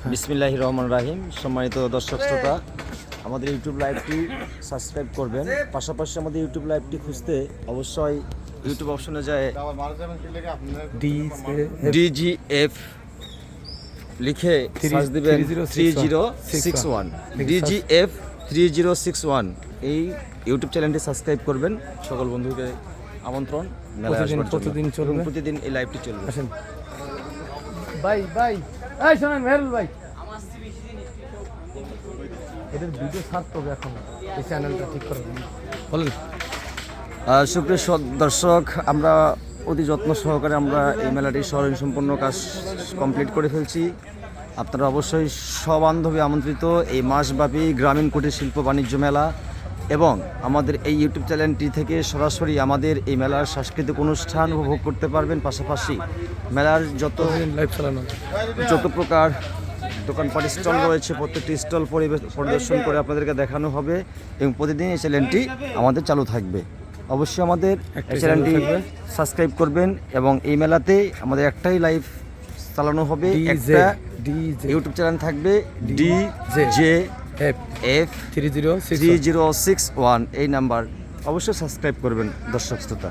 বিসমিল্লাহির রহমানির রহিম। সম্মানিত দর্শক শ্রোতা, আমাদের ইউটিউব লাইভটি সাবস্ক্রাইব করবেন। পাশাপাশি আমাদের ইউটিউব লাইভটি খুঁজতে অবশ্যই ইউটিউব অপশনে যায় DGF লিখে সার্চ দিবেন 3061 DGF 3061 এই ইউটিউব চ্যানেলটি সাবস্ক্রাইব করবেন। সকল বন্ধুকে আমন্ত্রণ, প্রতিদিন এই লাইভটি চলবে। ভাই এই শোনেন মেহরুল ভাই, এদের ভিডিও ছাড়তে হবে এখন, এই চ্যানেলটা ঠিক করে বলেন। সুপ্রিয় দর্শক, আমরা অতি যত্ন সহকারে আমরা এই মেলাটি সম্পূর্ণ কাজ কমপ্লিট করে ফেলছি। আপনারা অবশ্যই সবান্ধবে আমন্ত্রিত এই মাসব্যাপী গ্রামীণ কুটির শিল্প বাণিজ্য মেলা এবং আমাদের এই ইউটিউব চ্যানেলটি থেকে সরাসরি আমাদের এই মেলার সাংস্কৃতিক অনুষ্ঠান উপভোগ করতে পারবেন। পাশাপাশি মেলার যত প্রকার দোকানপাট স্টল রয়েছে প্রত্যেকটি স্টল পরিদর্শন করে আপনাদেরকে দেখানো হবে এবং প্রতিদিন এই চ্যানেলটি আমাদের চালু থাকবে। অবশ্যই আমাদের চ্যানেলটি সাবস্ক্রাইব করবেন এবং এই মেলাতে আমাদের একটাই লাইভ চালানো হবে, একটা ইউটিউব চ্যানেল থাকবে DJF 3061 এই নাম্বার। অবশ্যই সাবস্ক্রাইব করবেন দর্শক শ্রোতা।